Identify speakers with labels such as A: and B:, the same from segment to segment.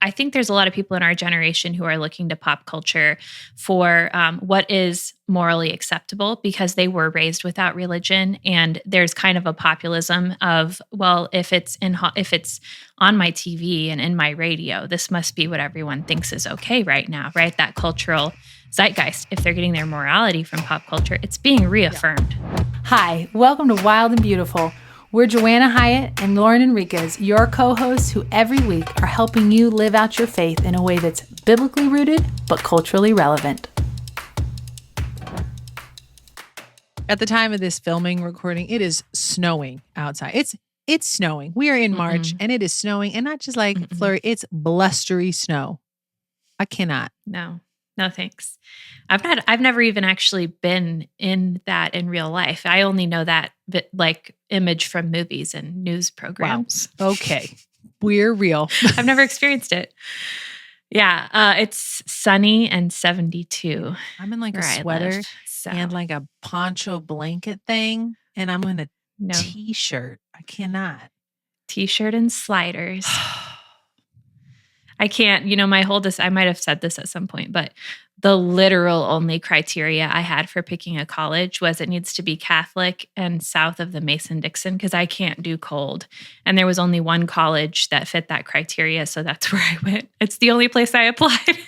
A: I think there's a lot of people in our generation who are looking to pop culture for what is morally acceptable because they were raised without religion. And there's kind of a populism of, well, if it's on my TV and in my radio, this must be what everyone thinks is okay right now, right? That cultural zeitgeist. If they're getting their morality from pop culture, it's being reaffirmed.
B: Hi, welcome to Wild and Beautiful. We're Joanna Hyatt and Lauren Enriquez, your co-hosts who every week are helping you live out your faith in a way that's biblically rooted but culturally relevant.
C: At the time of this filming, recording, it is snowing outside. It's snowing. We are in March and it is snowing, and not just like flurry, it's blustery snow. I cannot.
A: No, thanks. I've never even actually been in that in real life. I only know that like image from movies and news programs.
C: Wow. Okay. We're real.
A: I've never experienced it. Yeah. It's sunny and 72.
C: I'm in like a sweater and like a poncho blanket thing. And I'm in a t-shirt. I cannot.
A: T-shirt and sliders. I can't, my I might have said this at some point, but the literal only criteria I had for picking a college was it needs to be Catholic and south of the Mason-Dixon because I can't do cold. And there was only one college that fit that criteria, so that's where I went. It's the only place I applied.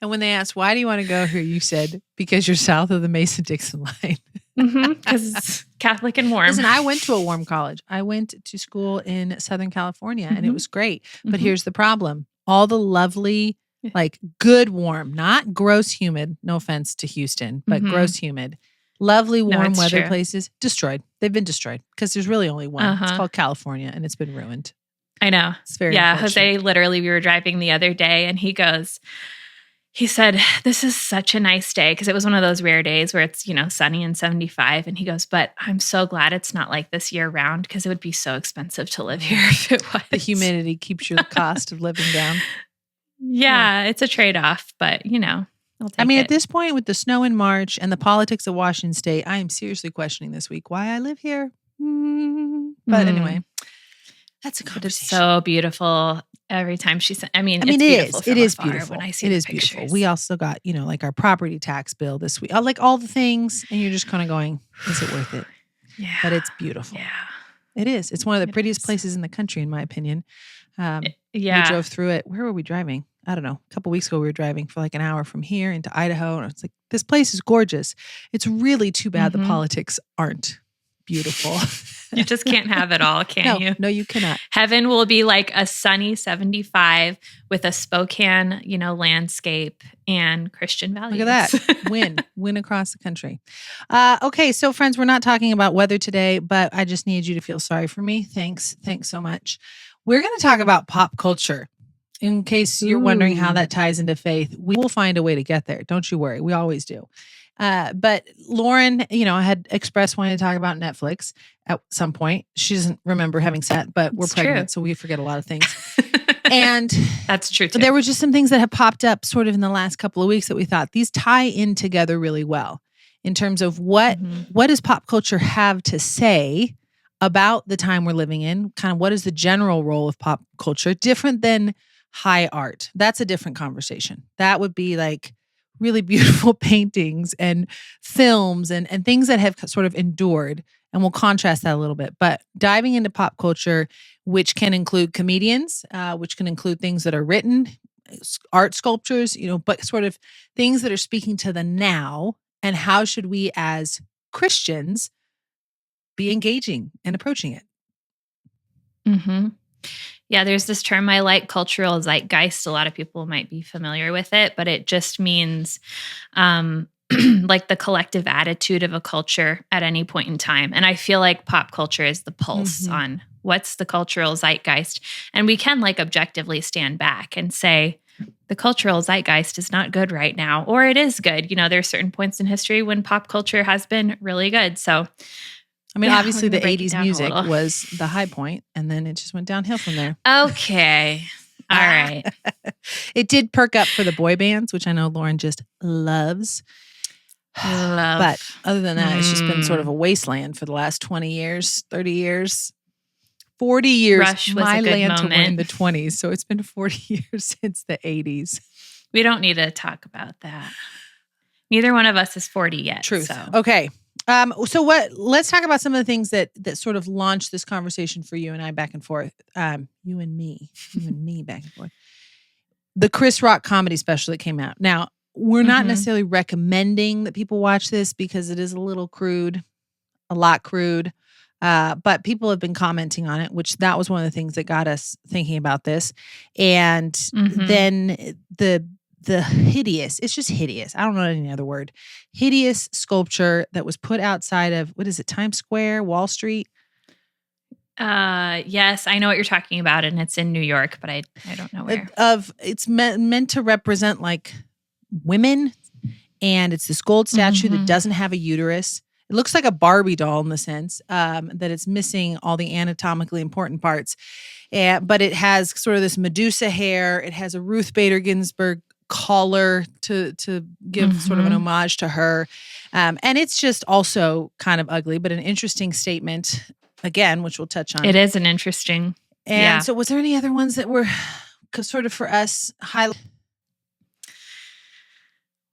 C: And when they asked, why do you want to go here? You said, because you're south of the Mason-Dixon line.
A: Because it's Catholic and warm.
C: Listen, I went to a warm college. I went to school in Southern California and it was great. But here's the problem. All the lovely, like good warm, not gross humid, no offense to Houston, but gross humid, lovely warm weather places, destroyed. They've been destroyed because there's really only one. It's called California and it's been ruined.
A: I know.
C: It's very
A: Jose, literally, we were driving the other day and he said, this is such a nice day because it was one of those rare days where it's, sunny and 75. And he goes, but I'm so glad it's not like this year round because it would be so expensive to live here if it was.
C: The humidity keeps your cost of living down.
A: Yeah, it's a trade-off, but I'll take
C: it.
A: At
C: this point with the snow in March and the politics of Washington State, I am seriously questioning this week why I live here. But anyway, that's a conversation.
A: It's so beautiful. Every time she said,
C: it is beautiful.
A: When I see
C: it
A: the
C: is
A: pictures.
C: Beautiful. We also got, like our property tax bill this week. Like all the things. And you're just kind of going, is it worth it?
A: Yeah.
C: But it's beautiful.
A: Yeah.
C: It is. It's one of the prettiest places in the country, in my opinion. We drove through it. Where were we driving? I don't know. A couple weeks ago, we were driving for like an hour from here into Idaho. And it's like, this place is gorgeous. It's really too bad the politics aren't beautiful.
A: You just can't have it all, can you?
C: No, you cannot.
A: Heaven will be like a sunny 75 with a Spokane, landscape and Christian values.
C: Look at that. Win across the country. Okay, so friends, we're not talking about weather today, but I just need you to feel sorry for me. Thanks so much. We're going to talk about pop culture. In case you're wondering how that ties into faith, we will find a way to get there. Don't you worry. We always do. But Lauren, had expressed wanting to talk about Netflix at some point. She doesn't remember having said, but we're pregnant, so we forget a lot of things. And
A: that's true too.
C: There were just some things that have popped up sort of in the last couple of weeks that we thought these tie in together really well in terms of what does pop culture have to say about the time we're living in? Kind of what is the general role of pop culture different than high art? That's a different conversation. That would be like really beautiful paintings and films and things that have sort of endured. And we'll contrast that a little bit. But diving into pop culture, which can include comedians, which can include things that are written, art sculptures, but sort of things that are speaking to the now. And how should we as Christians be engaging and approaching it?
A: Yeah, there's this term I like, cultural zeitgeist. A lot of people might be familiar with it, but it just means like the collective attitude of a culture at any point in time. And I feel like pop culture is the pulse on what's the cultural zeitgeist. And we can like objectively stand back and say, the cultural zeitgeist is not good right now, or it is good. There are certain points in history when pop culture has been really good. So
C: obviously the 80s music was the high point, and then it just went downhill from there.
A: Okay. All right.
C: It did perk up for the boy bands, which I know Lauren just loves. But other than that, it's just been sort of a wasteland for the last 20 years, 30 years. 40 years.
A: Rush was
C: My
A: a good
C: Lanta were in
A: moment.
C: the 20s, so it's been 40 years since the 80s.
A: We don't need to talk about that. Neither one of us is 40 yet.
C: Truth.
A: So.
C: Okay. So let's talk about some of the things that sort of launched this conversation for you and I back and forth. You and me back and forth. The Chris Rock comedy special that came out. Now, we're not necessarily recommending that people watch this because it is a little crude, a lot crude. But people have been commenting on it, which that was one of the things that got us thinking about this. And then the hideous, it's just hideous. I don't know any other word. Hideous sculpture that was put outside of, what is it, Times Square, Wall Street?
A: Yes, I know what you're talking about, and it's in New York, but I don't know where.
C: It's meant to represent like women, and it's this gold statue that doesn't have a uterus. It looks like a Barbie doll in the sense that it's missing all the anatomically important parts. But it has sort of this Medusa hair. It has a Ruth Bader Ginsburg collar to give sort of an homage to her. And it's just also kind of ugly, but an interesting statement, again, which we'll touch on.
A: It is an interesting.
C: And so was there any other ones that were sort of for us highlight?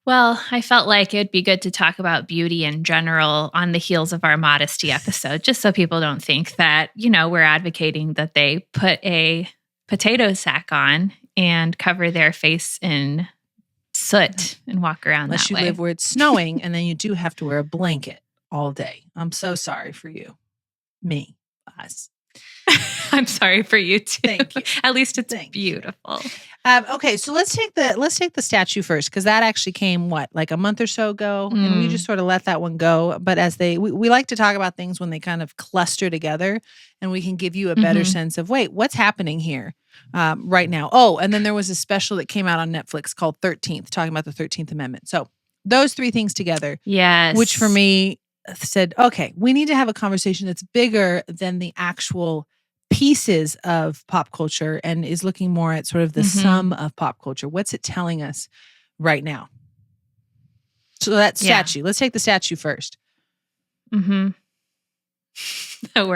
A: Well, I felt like it'd be good to talk about beauty in general on the heels of our modesty episode, just so people don't think that, we're advocating that they put a potato sack on and cover their face in soot and walk around
C: Unless
A: that
C: you
A: way.
C: live where it's snowing and then you do have to wear a blanket all day. I'm so sorry for you. Me. Us.
A: I'm sorry for you too.
C: Thank you.
A: At least it's beautiful.
C: Okay, so let's take the statue first, because that actually came like a month or so ago, and we just sort of let that one go. But as we like to talk about things when they kind of cluster together, and we can give you a better sense of what's happening here right now. Oh, and then there was a special that came out on Netflix called 13th, talking about the 13th Amendment. So those three things together,
A: yes,
C: which for me said, okay, we need to have a conversation that's bigger than the actual pieces of pop culture and is looking more at sort of the sum of pop culture. What's it telling us right now? So that statue, let's take the statue first.
A: Where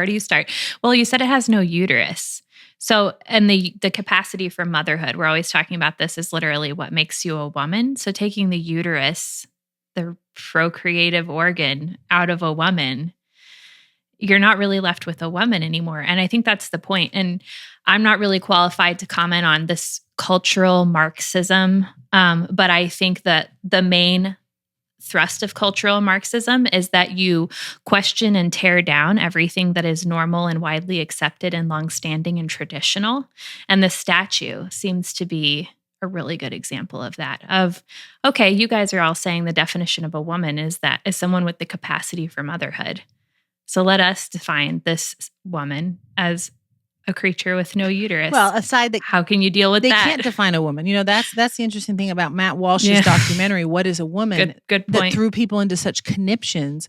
A: do you start? Well, you said it has no uterus. So, and the capacity for motherhood, we're always talking about this, is literally what makes you a woman. So taking the uterus, the procreative organ, out of a woman, you're not really left with a woman anymore. And I think that's the point. And I'm not really qualified to comment on this cultural Marxism, but I think that the main thrust of cultural Marxism is that you question and tear down everything that is normal and widely accepted and longstanding and traditional. And the statue seems to be a really good example of that. Of, okay, you guys are all saying the definition of a woman is someone with the capacity for motherhood. So let us define this woman as a creature with no uterus.
C: Well, aside that,
A: how can you deal with
C: they
A: that?
C: They can't define a woman. That's the interesting thing about Matt Walsh's documentary, What is a Woman?
A: Good point.
C: That threw people into such conniptions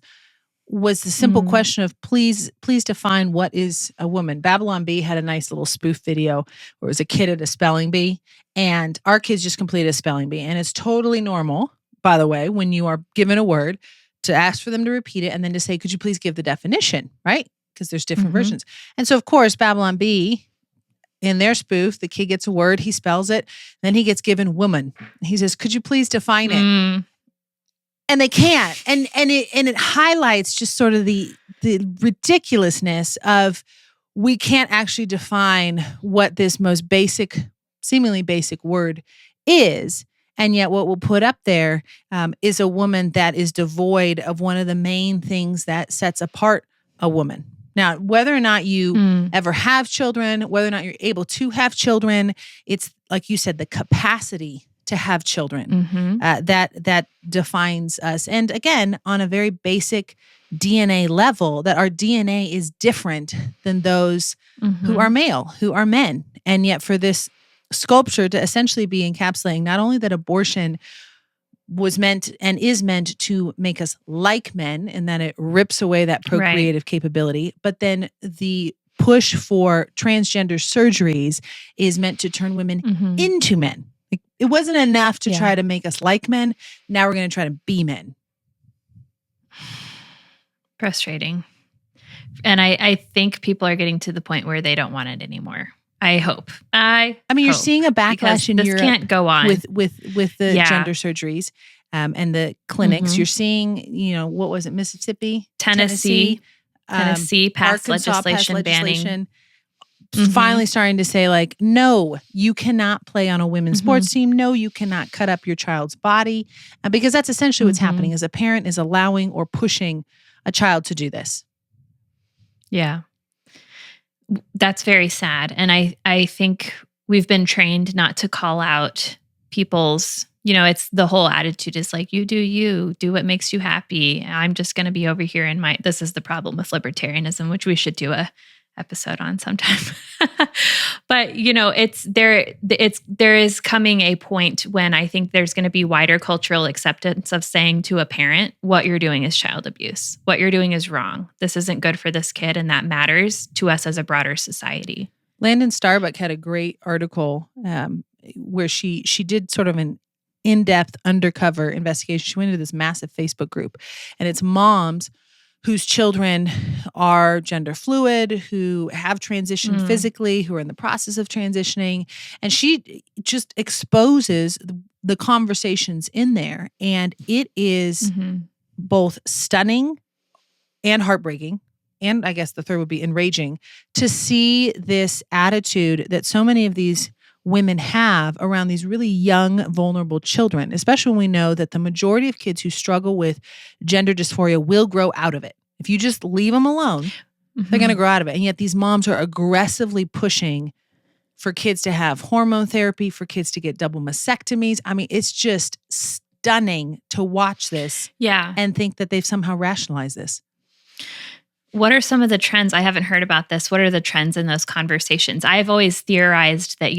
C: was the simple question of please define what is a woman. Babylon Bee had a nice little spoof video where it was a kid at a spelling bee, and our kids just completed a spelling bee. And it's totally normal, by the way, when you are given a word, to ask for them to repeat it and then to say, could you please give the definition, right? Because there's different versions. And so, of course, Babylon Bee, in their spoof, the kid gets a word, he spells it, then he gets given woman. He says, could you please define it? And they can't. And it highlights just sort of the ridiculousness of we can't actually define what this most basic, seemingly basic word is. And yet what we'll put up there is a woman that is devoid of one of the main things that sets apart a woman. Now, whether or not you ever have children, whether or not you're able to have children, it's like you said, the capacity to have children that defines us. And again, on a very basic DNA level, that our DNA is different than those who are male, who are men. And yet for this sculpture to essentially be encapsulating not only that abortion was meant and is meant to make us like men and that it rips away that procreative capability, but then the push for transgender surgeries is meant to turn women into men. Like, it wasn't enough to try to make us like men. Now we're going to try to be men.
A: Frustrating. And I think people are getting to the point where they don't want it anymore. I hope.
C: I mean, you're seeing a backlash in
A: this
C: Europe
A: can't go on
C: with the gender surgeries and the clinics. You're seeing, what was it, Mississippi,
A: Tennessee passed legislation banning.
C: Finally starting to say like, no, you cannot play on a women's sports team. No, you cannot cut up your child's body, because that's essentially what's happening is a parent is allowing or pushing a child to do this.
A: Yeah. That's very sad. And I think we've been trained not to call out people's, it's the whole attitude is like, you do what makes you happy. I'm just going to be over here in this is the problem with libertarianism, which we should do a episode on sometime. But there is coming a point when I think there's going to be wider cultural acceptance of saying to a parent, what you're doing is child abuse. What you're doing is wrong. This isn't good for this kid, and that matters to us as a broader society.
C: Landon Starbuck had a great article where she did sort of an in-depth undercover investigation. She went into this massive Facebook group, and it's moms whose children are gender fluid, who have transitioned physically, who are in the process of transitioning. And she just exposes the conversations in there. And it is both stunning and heartbreaking. And I guess the third would be enraging to see this attitude that so many of these women have around these really young, vulnerable children, especially when we know that the majority of kids who struggle with gender dysphoria will grow out of it. If you just leave them alone, they're going to grow out of it. And yet these moms are aggressively pushing for kids to have hormone therapy, for kids to get double mastectomies. I mean, it's just stunning to watch this and think that they've somehow rationalized this.
A: What are some of the trends? I haven't heard about this. What are the trends in those conversations? I've always theorized that,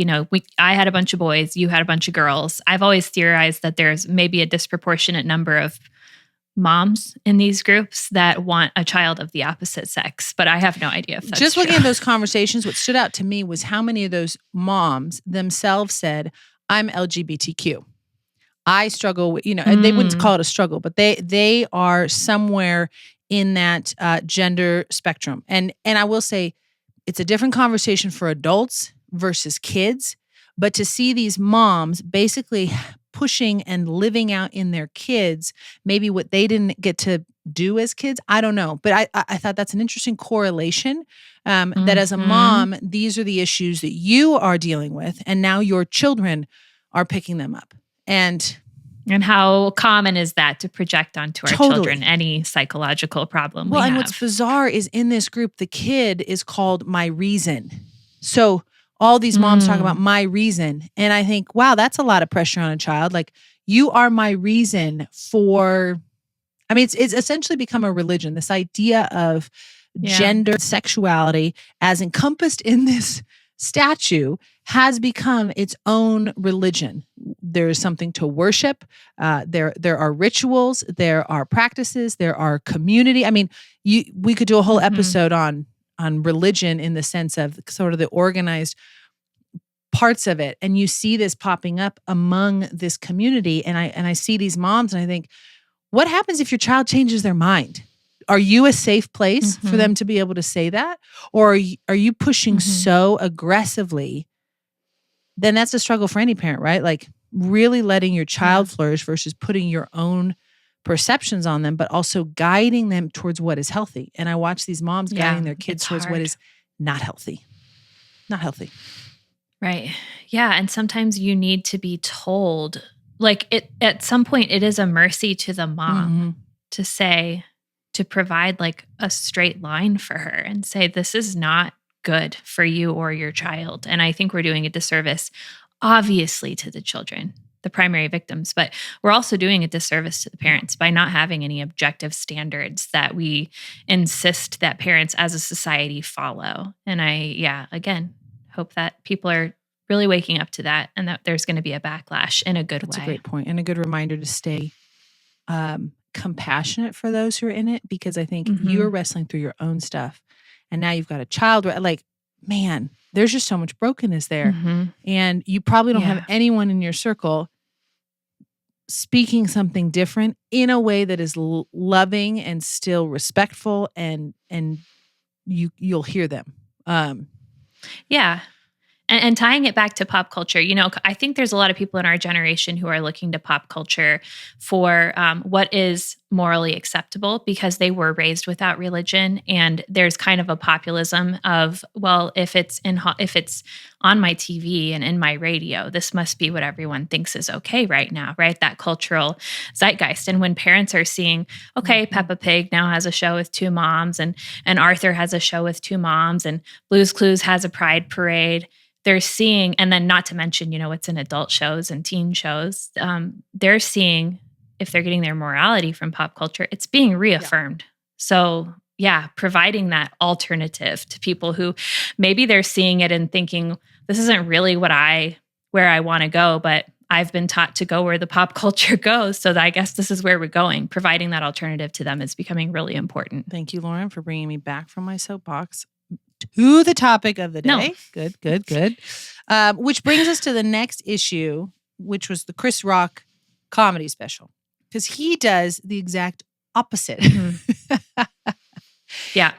A: I had a bunch of boys, you had a bunch of girls. I've always theorized that there's maybe a disproportionate number of moms in these groups that want a child of the opposite sex, but I have no idea if that's
C: just looking
A: true.
C: at those conversations, what stood out to me was how many of those moms themselves said, I'm LGBTQ. I struggle with, and they wouldn't call it a struggle, but they are somewhere in that gender spectrum. And I will say it's a different conversation for adults versus kids, but to see these moms basically pushing and living out in their kids, maybe what they didn't get to do as kids, I don't know. But I thought that's an interesting correlation, that as a mom, these are the issues that you are dealing with, and now your children are picking them up. And
A: how common is that to project onto our children any psychological problem we have?
C: And what's bizarre is in this group, the kid is called My Reason. So all these moms talk about my reason. And I think, wow, that's a lot of pressure on a child. Like, you are my reason for, it's essentially become a religion. This idea of gender sexuality as encompassed in this statue has become its own religion. There is something to worship. There are rituals. There are practices. There are community. I mean, we could do a whole episode on religion in the sense of sort of the organized parts of it. And you see this popping up among this community. And I see these moms and I think, what happens if your child changes their mind? Are you a safe place for them to be able to say that? Or are you pushing so aggressively? Then that's a struggle for any parent, right? Like, really letting your child flourish versus putting your own perceptions on them, but also guiding them towards what is healthy. And I watch these moms guiding their kids towards what is not healthy. Not healthy.
A: Right. Yeah. And sometimes you need to be told, like, at some point it is a mercy to the mom to say, to provide like a straight line for her and say, this is not good for you or your child. And I think we're doing a disservice, obviously, to the children, the primary victims, but we're also doing a disservice to the parents by not having any objective standards that we insist that parents as a society follow. And I, again, hope that people are really waking up to that and that there's going to be a backlash in a good way.
C: That's a great point, and a good reminder to stay compassionate for those who are in it, because I think you're wrestling through your own stuff. And now you've got a child, like, man, there's just so much brokenness there. And you probably don't have anyone in your circle speaking something different in a way that is loving and still respectful and you'll hear them.
A: Yeah. And tying it back to pop culture, I think there's a lot of people in our generation who are looking to pop culture for what is morally acceptable because they were raised without religion, and there's kind of a populism of, well, if it's on my TV and in my radio, this must be what everyone thinks is okay right now, right? That cultural zeitgeist. And when parents are seeing, okay, Peppa Pig now has a show with 2 moms, and Arthur has a show with 2 moms, and Blue's Clues has a pride parade. They're seeing, and then not to mention, it's in adult shows and teen shows. They're seeing, if they're getting their morality from pop culture, it's being reaffirmed. Yeah. So yeah, providing that alternative to people who maybe they're seeing it and thinking, this isn't really where I want to go, but I've been taught to go where the pop culture goes. So I guess this is where we're going. Providing that alternative to them is becoming really important.
C: Thank you, Lauren, for bringing me back from my soapbox to the topic of the day. No. Good. Which brings us to the next issue, which was the Chris Rock comedy special. Because he does the exact opposite. Mm-hmm.
A: Yeah.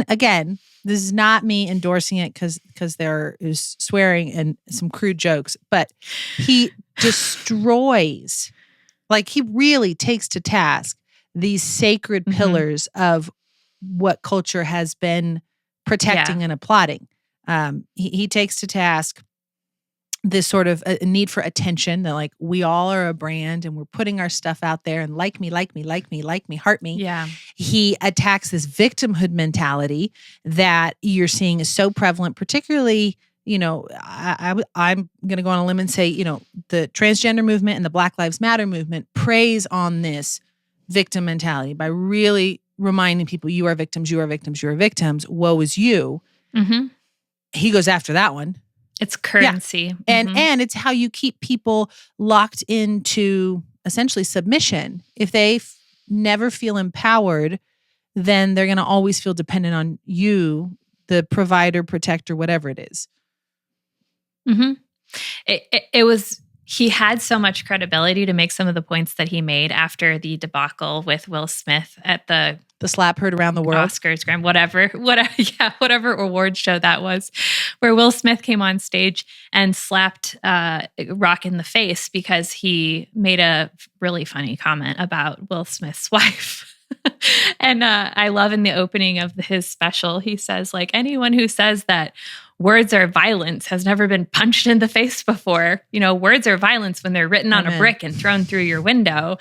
C: Again, this is not me endorsing it because there is swearing and some crude jokes, but he destroys, like he really takes to task these sacred pillars of what culture has been protecting and applauding. He takes to task this sort of a need for attention that like we all are a brand and we're putting our stuff out there and like me, heart me.
A: Yeah.
C: He attacks this victimhood mentality that you're seeing is so prevalent, particularly, I'm going to go on a limb and say, the transgender movement and the Black Lives Matter movement preys on this victim mentality by really reminding people you are victims, woe is you. Mm-hmm. He goes after that one.
A: It's currency.
C: Yeah. And it's how you keep people locked into essentially submission. If they never feel empowered, then they're going to always feel dependent on you, the provider, protector, whatever it is.
A: Mm-hmm. It was, he had so much credibility to make some of the points that he made after the debacle with Will Smith at the
C: slap heard around the world,
A: Oscars, whatever award show that was, where Will Smith came on stage and slapped Rock in the face because he made a really funny comment about Will Smith's wife. And I love in the opening of his special, he says, like, anyone who says that words are violence has never been punched in the face before. Words are violence when they're written on a brick and thrown through your window.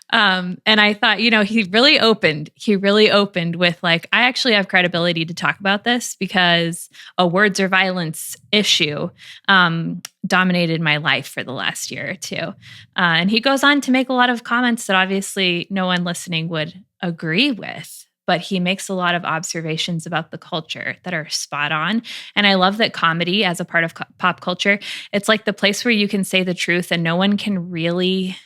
A: And I thought, he really opened with like, I actually have credibility to talk about this because a words are violence issue dominated my life for the last year or two. And he goes on to make a lot of comments that obviously no one listening would agree with. But he makes a lot of observations about the culture that are spot on. And I love that comedy as a part of pop culture, it's like the place where you can say the truth and no one can really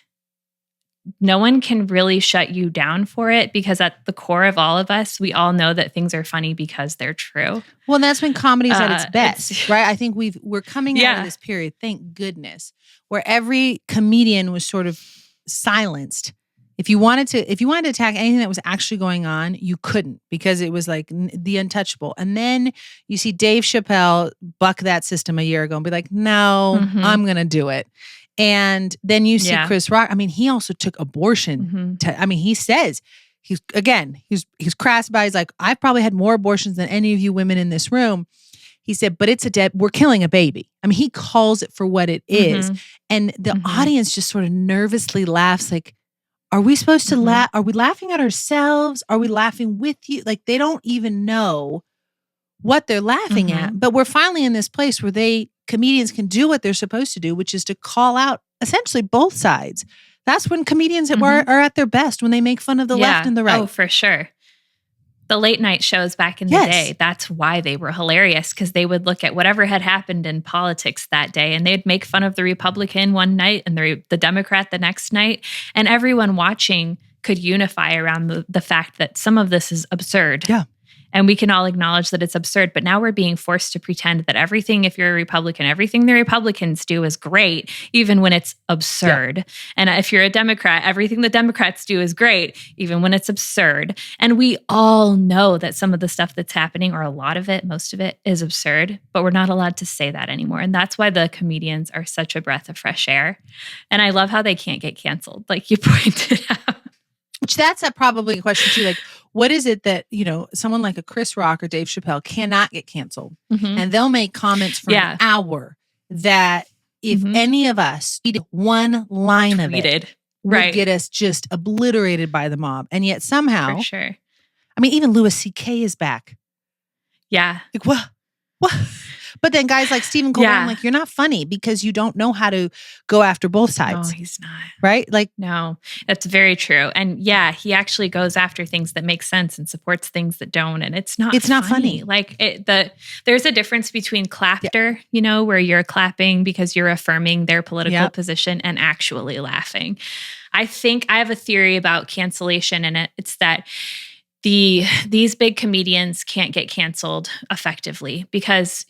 A: shut you down for it, because at the core of all of us, we all know that things are funny because they're true.
C: Well, that's when comedy's at its best, right? I think we're coming out of this period, thank goodness, where every comedian was sort of silenced. If you wanted to attack anything that was actually going on, you couldn't, because it was like the untouchable. And then you see Dave Chappelle buck that system a year ago and be like, no, I'm going to do it. And then you see Chris Rock. I mean, he also took abortion. He says, he's crass about it. He's like, I've probably had more abortions than any of you women in this room. He said, but we're killing a baby. I mean, he calls it for what it is. And the audience just sort of nervously laughs like, are we supposed to laugh? Are we laughing at ourselves? Are we laughing with you? Like, they don't even know what they're laughing at. But we're finally in this place where comedians can do what they're supposed to do, which is to call out essentially both sides. That's when comedians are at their best, when they make fun of the left and the right.
A: Oh, for sure. The late night shows back in the day, that's why they were hilarious, because they would look at whatever had happened in politics that day and they'd make fun of the Republican one night and the Democrat the next night. And everyone watching could unify around the fact that some of this is absurd.
C: Yeah.
A: And we can all acknowledge that it's absurd, but now we're being forced to pretend that everything, if you're a Republican, everything the Republicans do is great, even when it's absurd. Yeah. And if you're a Democrat, everything the Democrats do is great, even when it's absurd. And we all know that some of the stuff that's happening, or a lot of it, most of it, is absurd, but we're not allowed to say that anymore. And that's why the comedians are such a breath of fresh air. And I love how they can't get canceled, like you pointed out.
C: Which that's probably a question too. Like, what is it that, someone like a Chris Rock or Dave Chappelle cannot get canceled? Mm-hmm. And they'll make comments for an hour that if any of us read one line of it would get us just obliterated by the mob. And yet somehow,
A: for sure.
C: I mean, even Louis C.K. is back.
A: Yeah.
C: Like, what? But then guys like Stephen Colbert, I'm like, you're not funny because you don't know how to go after both sides.
A: No, he's not.
C: Right? Like,
A: no, that's very true. And yeah, he actually goes after things that make sense and supports things that don't. And it's not funny. Like there's a difference between clapter, where you're clapping because you're affirming their political position, and actually laughing. I think I have a theory about cancellation, and it's that these big comedians can't get canceled effectively because,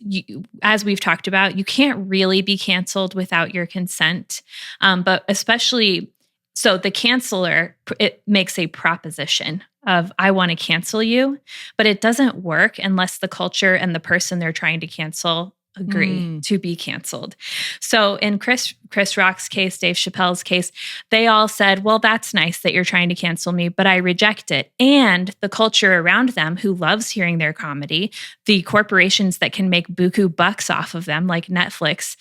A: as we've talked about, you can't really be canceled without your consent. But especially, so the canceller, it makes a proposition of, I want to cancel you, but it doesn't work unless the culture and the person they're trying to cancel agree to be canceled. So in Chris Rock's case, Dave Chappelle's case, they all said, well, that's nice that you're trying to cancel me, but I reject it. And the culture around them who loves hearing their comedy, the corporations that can make buku bucks off of them, like Netflix,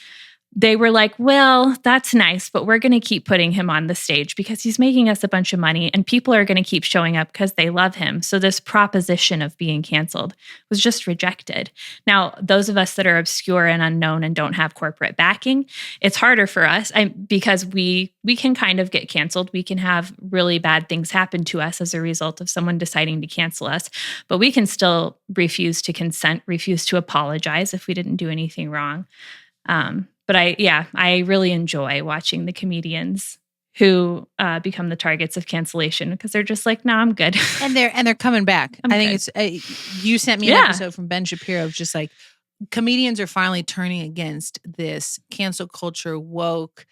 A: they were like, well, that's nice, but we're going to keep putting him on the stage because he's making us a bunch of money and people are going to keep showing up because they love him. So this proposition of being canceled was just rejected. Now, those of us that are obscure and unknown and don't have corporate backing, it's harder for us because we can kind of get canceled. We can have really bad things happen to us as a result of someone deciding to cancel us, but we can still refuse to consent, refuse to apologize if we didn't do anything wrong. But I really enjoy watching the comedians who become the targets of cancellation because they're just like, no, I'm good.
C: And they're coming back. I think it's, you sent me an episode from Ben Shapiro of just like, comedians are finally turning against this cancel culture, woke,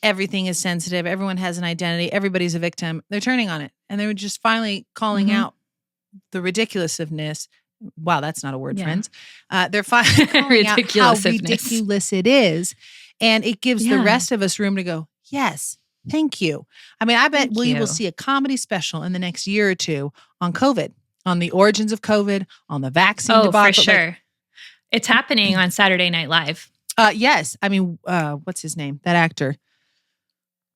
C: everything is sensitive. Everyone has an identity. Everybody's a victim. They're turning on it. And they were just finally calling out the ridiculousness. Wow, that's not a word, friends. They're finally calling out how ridiculous it is. And it gives the rest of us room to go, yes, thank you. I mean, I bet we will see a comedy special in the next year or two on COVID, on the origins of COVID, on the vaccine debacle.
A: Oh, for sure. It's happening on Saturday Night Live.
C: Yes. I mean, what's his name? That actor.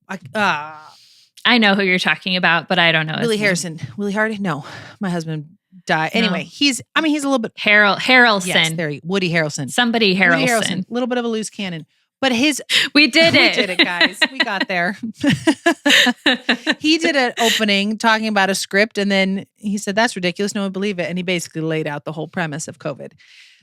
A: I know who you're talking about, but I don't know.
C: Willie Harrison. Willie Hardy? No, my husband died. Anyway, he's a little bit.
A: Harrelson.
C: Yes, Woody Harrelson.
A: Somebody Harrelson.
C: Woody Harrelson. A little bit of a loose cannon. But
A: we did it.
C: We did it, guys. We got there. He did an opening talking about a script, and then he said, that's ridiculous. No one believe it. And he basically laid out the whole premise of COVID.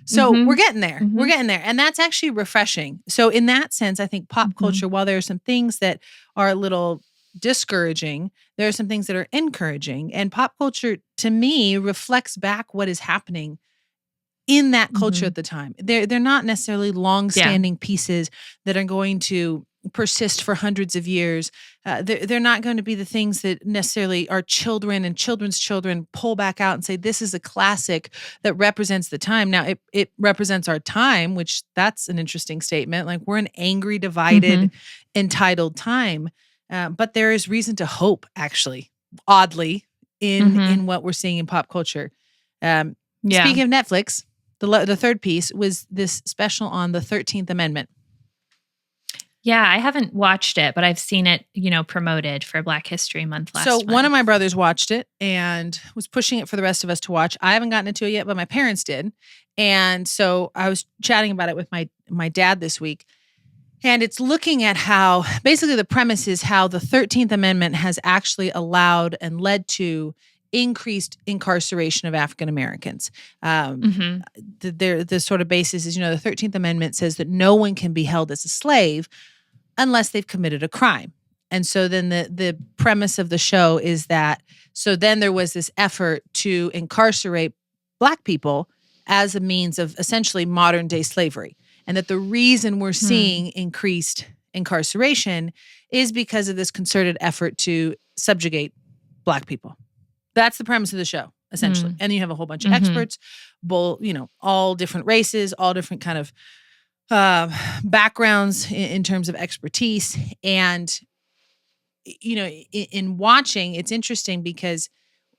C: So we're getting there. We're getting there. And that's actually refreshing. So in that sense, I think pop culture, while there are some things that are a little discouraging, there are some things that are encouraging. And pop culture, to me, reflects back what is happening in that culture at the time. They're not necessarily long-standing pieces that are going to persist for hundreds of years. They're not going to be the things that necessarily our children and children's children pull back out and say, this is a classic that represents the time. Now, it represents our time, which that's an interesting statement. Like, we're an angry, divided, entitled time. But there is reason to hope, actually, oddly, in what we're seeing in pop culture. Speaking of Netflix, the third piece was this special on the 13th Amendment.
A: Yeah, I haven't watched it, but I've seen it, promoted for Black History Month last month.
C: One of my brothers watched it and was pushing it for the rest of us to watch. I haven't gotten into it yet, but my parents did. And so I was chatting about it with my dad this week. And it's looking at how, basically the premise is how the 13th Amendment has actually allowed and led to increased incarceration of African Americans. The sort of basis is, the 13th Amendment says that no one can be held as a slave unless they've committed a crime. And so then the premise of the show is that, so then there was this effort to incarcerate Black people as a means of essentially modern day slavery. And that the reason we're seeing increased incarceration is because of this concerted effort to subjugate Black people. That's the premise of the show, essentially. And you have a whole bunch of experts, both, all different races, all different kind of backgrounds in terms of expertise. And, in watching, it's interesting because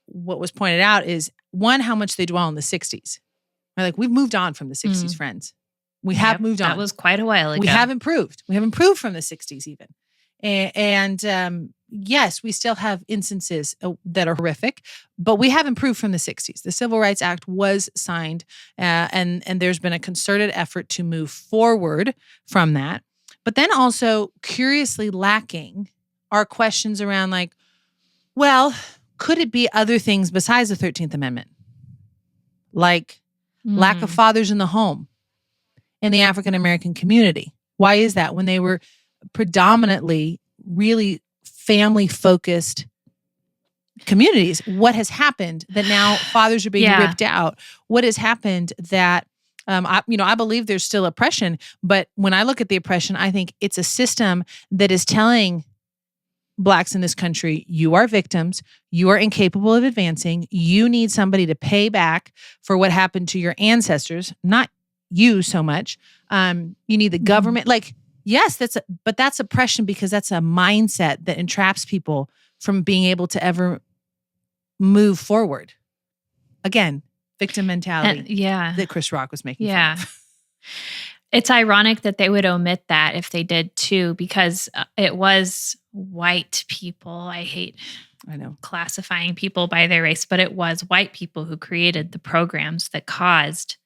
C: what was pointed out is, one, how much they dwell in the 60s. Right? Like, we've moved on from the 60s, friends. We have moved on.
A: That was quite a while ago.
C: We have improved. We have improved from the 60s even. And yes, we still have instances that are horrific, but we have improved from the 60s. The Civil Rights Act was signed, and there's been a concerted effort to move forward from that. But then also, curiously lacking are questions around like, well, could it be other things besides the 13th Amendment? Like lack of fathers in the home in the African American community. Why is that? When they were predominantly really family-focused communities, what has happened that now fathers are being ripped out? What has happened that, I believe there's still oppression, but when I look at the oppression, I think it's a system that is telling Blacks in this country, you are victims, you are incapable of advancing, you need somebody to pay back for what happened to your ancestors, not you so much. You need the government. Like, yes, but that's oppression because that's a mindset that entraps people from being able to ever move forward. Again, victim mentality that Chris Rock was making fun of.
A: It's ironic that they would omit that if they did too, because it was white people. I know classifying people by their race, but it was white people who created the programs that caused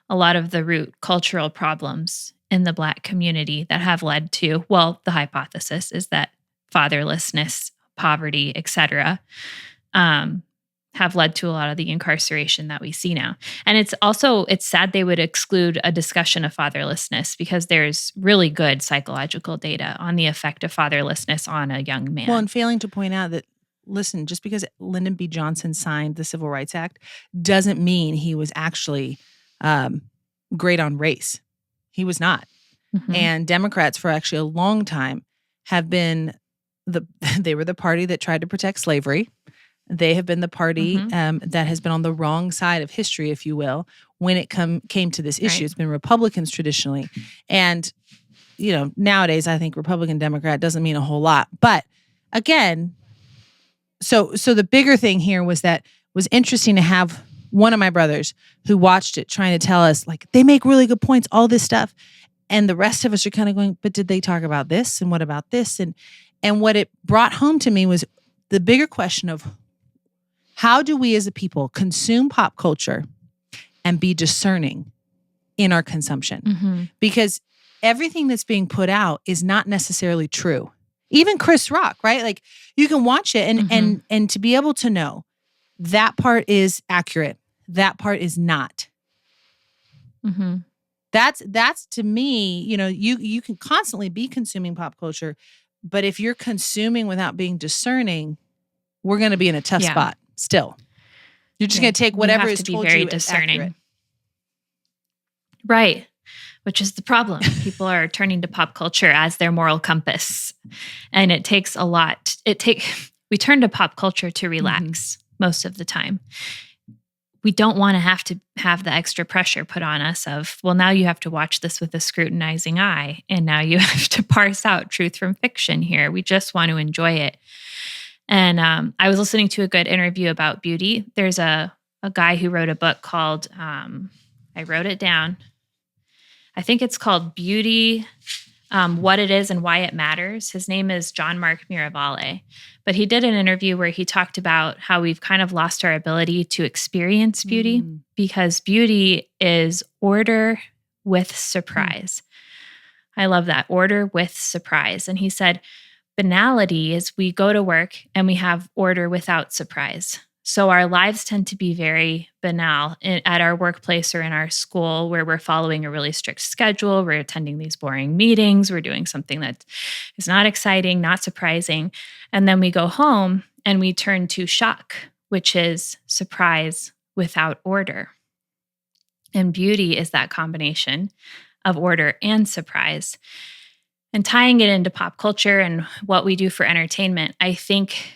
A: a lot of the root cultural problems in the Black community that have led to, well, the hypothesis is that fatherlessness, poverty, etc., have led to a lot of the incarceration that we see now. And it's sad they would exclude a discussion of fatherlessness because there's really good psychological data on the effect of fatherlessness on a young man.
C: Well, and failing to point out that, listen, just because Lyndon B. Johnson signed the Civil Rights Act doesn't mean he was actually great on race. He was not. And Democrats for actually a long time have been they were the party that tried to protect slavery. They have been the party that has been on the wrong side of history, if you will, when it came to this issue. It's been Republicans traditionally. And, nowadays I think Republican, Democrat doesn't mean a whole lot. But again, so the bigger thing here was that it was interesting to have one of my brothers who watched it trying to tell us, like, they make really good points, all this stuff. And the rest of us are kind of going, but did they talk about this? And what about this? And what it brought home to me was the bigger question of, how do we as a people consume pop culture and be discerning in our consumption? Because everything that's being put out is not necessarily true. Even Chris Rock, right? Like, you can watch it and to be able to know that part is accurate, that part is not. That's to me, you can constantly be consuming pop culture, but if you're consuming without being discerning, we're going to be in a tough spot. Still, you're just going to take whatever is told you as accurate.
A: Right, which is the problem. People are turning to pop culture as their moral compass, and it takes a lot. We turn to pop culture to relax most of the time. We don't want to have the extra pressure put on us of, well, now you have to watch this with a scrutinizing eye, and now you have to parse out truth from fiction here. We just want to enjoy it. And I was listening to a good interview about beauty. There's a guy who wrote a book called, I wrote it down. I think it's called Beauty, What It Is and Why It Matters. His name is John Mark Miravalle. But he did an interview where he talked about how we've kind of lost our ability to experience beauty because beauty is order with surprise. I love that, order with surprise. And he said, banality is we go to work and we have order without surprise. So our lives tend to be very banal at our workplace or in our school where we're following a really strict schedule. We're attending these boring meetings. We're doing something that is not exciting, not surprising. And then we go home and we turn to shock, which is surprise without order. And beauty is that combination of order and surprise. And tying it into pop culture and what we do for entertainment, I think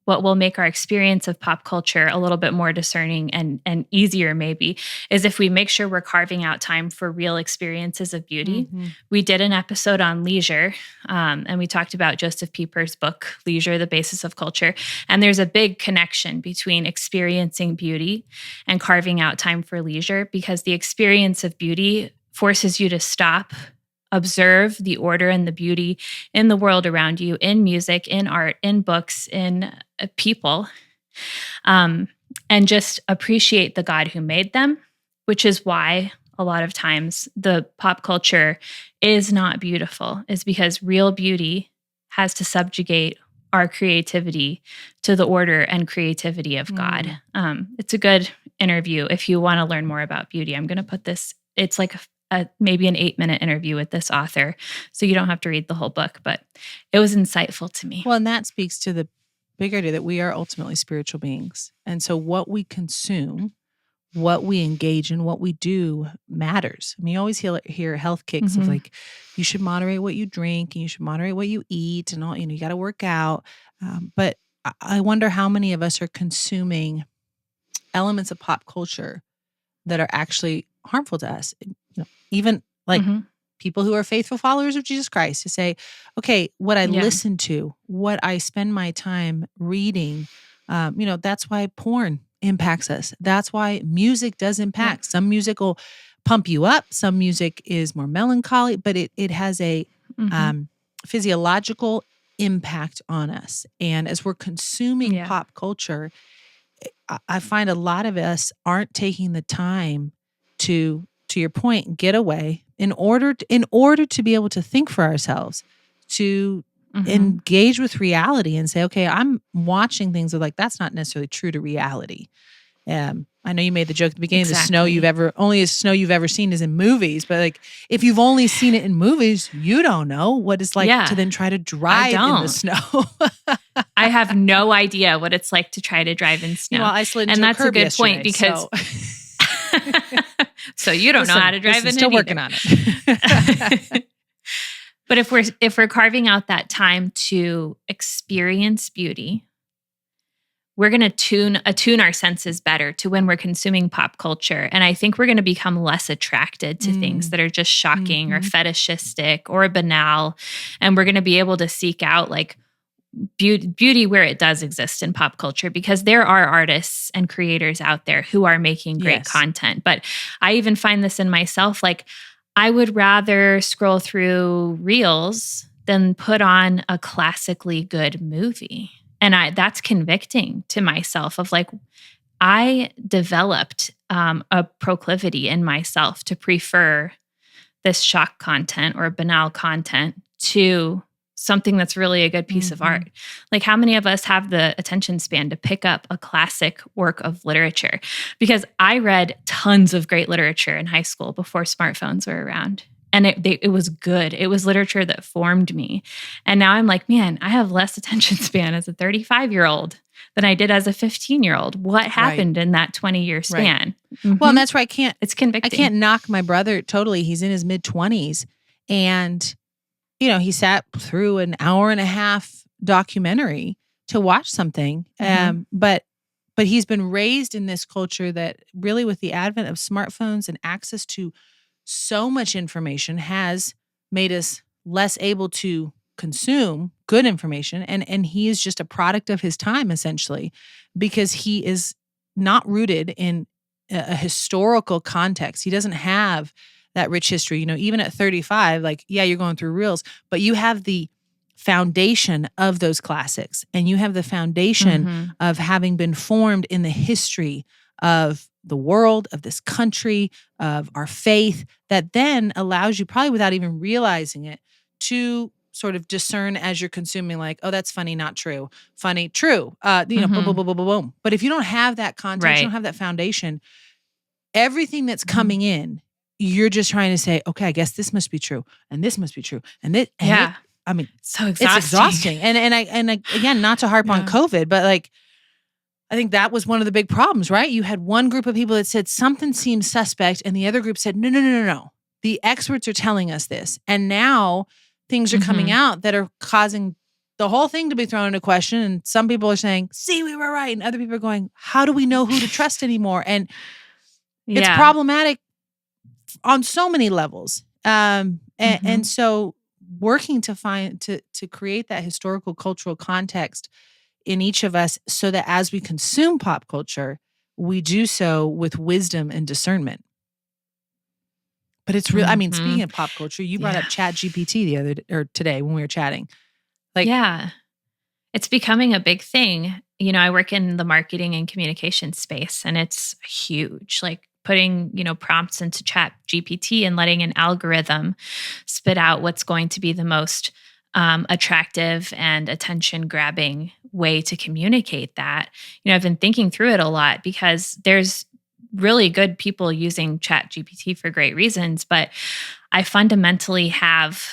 A: what will make our experience of pop culture a little bit more discerning and easier maybe is if we make sure we're carving out time for real experiences of beauty. We did an episode on leisure, and we talked about Joseph Pieper's book, Leisure, The Basis of Culture. And there's a big connection between experiencing beauty and carving out time for leisure, because the experience of beauty forces you to stop, observe the order and the beauty in the world around you, in music, in art, in books, in people, and just appreciate the God who made them, which is why a lot of times the pop culture is not beautiful, is because real beauty has to subjugate our creativity to the order and creativity of God. It's a good interview if you want to learn more about beauty. I'm going to put this, it's like maybe an 8-minute interview with this author, so you don't have to read the whole book, but it was insightful to me.
C: Well, and that speaks to the big idea that we are ultimately spiritual beings. And so what we consume, what we engage in, what we do matters. I mean, you always hear health kicks of like, you should moderate what you drink and you should moderate what you eat and all, you got to work out. But I wonder how many of us are consuming elements of pop culture that are actually harmful to us. Even like people who are faithful followers of Jesus Christ, to say, okay, what I listen to, what I spend my time reading, that's why porn impacts us. That's why music does impact. Some music will pump you up. Some music is more melancholy, but it has a physiological impact on us. And as we're consuming pop culture, I find a lot of us aren't taking the time to your point, get away in order to be able to think for ourselves, to engage with reality and say, okay, I'm watching things that that's not necessarily true to reality. I know you made the joke at the beginning, the snow you've ever seen is in movies, but if you've only seen it in movies, you don't know what it's like to then try to drive in the snow.
A: I have no idea what it's like to try to drive in snow.
C: I slid into
A: and that's a good point, because so you don't know how to drive in it.
C: Still working on it.
A: But if we're carving out that time to experience beauty, we're going to attune our senses better to when we're consuming pop culture. And I think we're going to become less attracted to things that are just shocking or fetishistic or banal. And we're going to be able to seek out beauty where it does exist in pop culture, because there are artists and creators out there who are making great content. But I even find this in myself, I would rather scroll through reels than put on a classically good movie. And that's convicting to myself of I developed a proclivity in myself to prefer this shock content or banal content to something that's really a good piece of art. How many of us have the attention span to pick up a classic work of literature? Because I read tons of great literature in high school before smartphones were around. And it was good. It was literature that formed me. And now I'm man, I have less attention span as a 35-year-old than I did as a 15-year-old. What happened in that 20-year span?
C: Right. Well, and that's why
A: it's convicting.
C: I can't knock my brother totally. He's in his mid-20s. And he sat through an hour and a half documentary to watch something. But he's been raised in this culture that really, with the advent of smartphones and access to so much information, has made us less able to consume good information. And he is just a product of his time, essentially, because he is not rooted in a historical context. He doesn't have that rich history. Even at 35, you're going through reels, but you have the foundation of those classics, and you have the foundation of having been formed in the history of the world, of this country, of our faith, that then allows you, probably without even realizing it, to sort of discern as you're consuming, oh, that's funny, not true. Funny, true. Boom, boom, boom, boom, boom. But if you don't have that context, you don't have that foundation, everything that's coming in, you're just trying to say, okay, I guess this must be true, and this must be true, and this. And
A: so exhausting.
C: It's exhausting. And again, not to harp on COVID, but I think that was one of the big problems, right? You had one group of people that said something seems suspect, and the other group said, no. The experts are telling us this. And now things are coming out that are causing the whole thing to be thrown into question. And some people are saying, see, we were right. And other people are going, how do we know who to trust anymore? And it's problematic on so many levels. And so working to create that historical cultural context in each of us so that as we consume pop culture, we do so with wisdom and discernment. But it's real. I mean, speaking of pop culture, you brought up ChatGPT today when we were chatting.
A: It's becoming a big thing. You know, I work in the marketing and communication space, and it's huge. Like putting, prompts into ChatGPT and letting an algorithm spit out what's going to be the most attractive and attention-grabbing way to communicate that. I've been thinking through it a lot because there's really good people using ChatGPT for great reasons, but I fundamentally have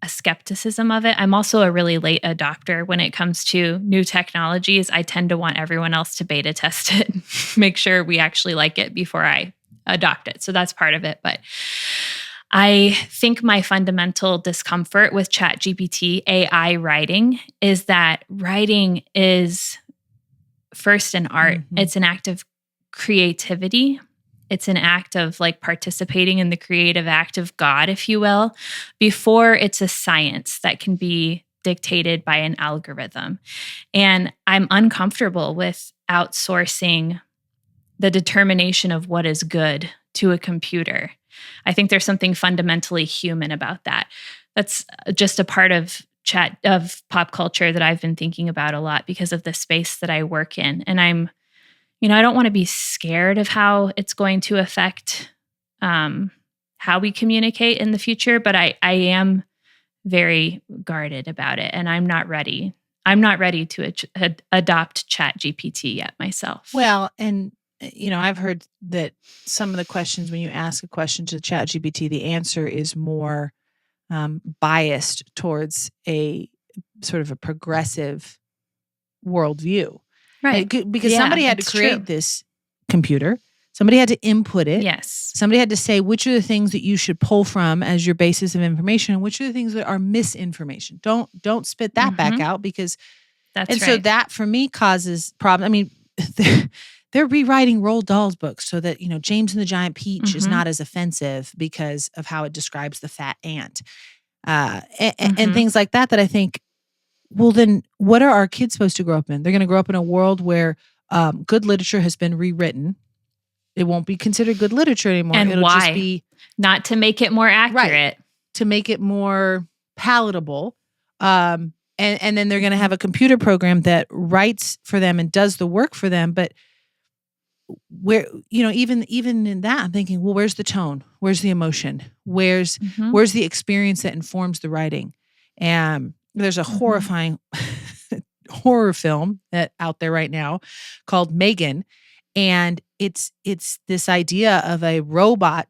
A: a skepticism of it. I'm also a really late adopter when it comes to new technologies. I tend to want everyone else to beta test it, make sure we actually like it before I adopt it. So that's part of it. But I think my fundamental discomfort with ChatGPT AI writing is that writing is first an art. It's an act of creativity. It's an act of like participating in the creative act of God, if you will, before it's a science that can be dictated by an algorithm. And I'm uncomfortable with outsourcing the determination of what is good to a computer. I think there's something fundamentally human about that. That's just a part of pop culture that I've been thinking about a lot because of the space that I work in. And I don't want to be scared of how it's going to affect how we communicate in the future, but I am very guarded about it, and I'm not ready. I'm not ready to adopt ChatGPT yet myself.
C: Well, and I've heard that some of the questions, when you ask a question to ChatGPT, the answer is more biased towards a sort of a progressive worldview.
A: Right.
C: Because somebody had to create this computer. Somebody had to input it.
A: Yes.
C: Somebody had to say which are the things that you should pull from as your basis of information and which are the things that are misinformation. Don't spit that back out because so that for me causes problem. I mean, they're rewriting Roald Dahl's books so that, James and the Giant Peach is not as offensive because of how it describes the fat ant. And things like that I think, well, then what are our kids supposed to grow up in? They're going to grow up in a world where good literature has been rewritten. It won't be considered good literature anymore.
A: And
C: it'll
A: why?
C: Just be
A: not to make it more accurate.
C: Right, to make it more palatable. And then they're going to have a computer program that writes for them and does the work for them. But where, even in that, I'm thinking, well, where's the tone? Where's the emotion? Where's the experience that informs the writing? And there's a horrifying horror film out there right now called Megan. And it's this idea of a robot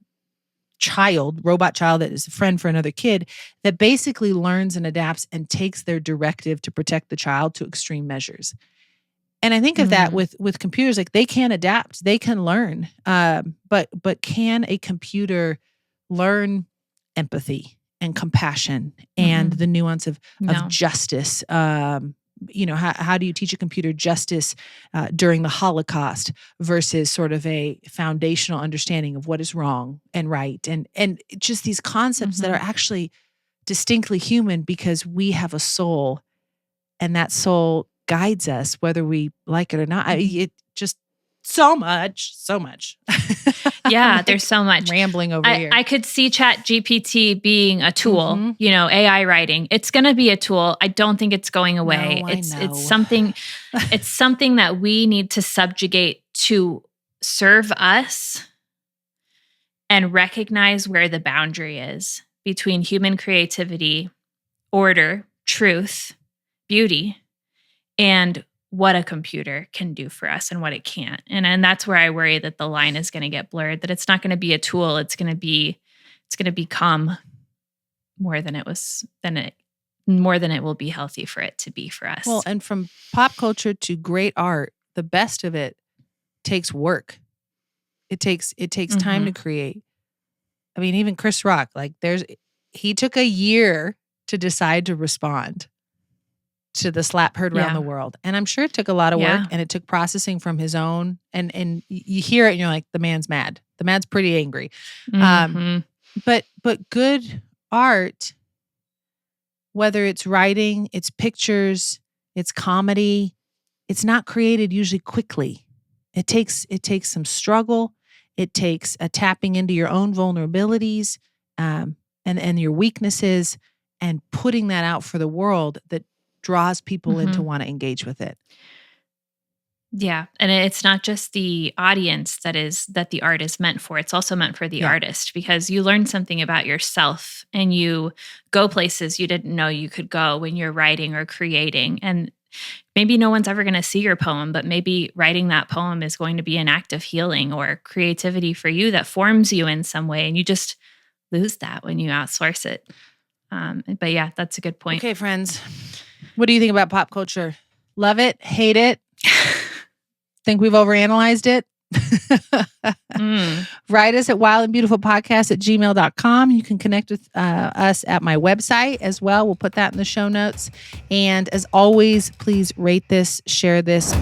C: child that is a friend for another kid that basically learns and adapts and takes their directive to protect the child to extreme measures. And I think of that with computers, like they can adapt, they can learn. But can a computer learn empathy and compassion and the nuance of justice? How do you teach a computer justice during the Holocaust versus sort of a foundational understanding of what is wrong and right? And just these concepts that are actually distinctly human because we have a soul and that soul guides us whether we like it or not. It just so much.
A: Yeah, there's so much.
C: Rambling over here.
A: I could see ChatGPT being a tool, AI writing. It's going to be a tool. I don't think it's going away.
C: No,
A: it's something that we need to subjugate to serve us and recognize where the boundary is between human creativity, order, truth, beauty, and what a computer can do for us and what it can't. And that's where I worry that the line is going to get blurred, that it's not going to be a tool. It's going to become more than it will be healthy for it to be for us.
C: Well, and from pop culture to great art, the best of it takes work. It takes time to create. I mean, even Chris Rock, like he took a year to decide to respond to the slap heard around the world. And I'm sure it took a lot of work, and it took processing from his own, and you hear it and you're like, the man's mad. The man's pretty angry. But good art, whether it's writing, it's pictures, it's comedy, it's not created usually quickly. It takes some struggle. It takes a tapping into your own vulnerabilities and your weaknesses, and putting that out for the world that draws people in to want to engage with it.
A: Yeah. And it's not just the audience that the art is meant for. It's also meant for the artist, because you learn something about yourself and you go places you didn't know you could go when you're writing or creating. And maybe no one's ever going to see your poem, but maybe writing that poem is going to be an act of healing or creativity for you that forms you in some way. And you just lose that when you outsource it. But yeah, that's a good point.
C: Okay, friends. What do you think about pop culture? Love it? Hate it? Think we've overanalyzed it? Write us at wildandbeautifulpodcast@gmail.com. You can connect with us at my website as well. We'll put that in the show notes. And as always, please rate this, share this,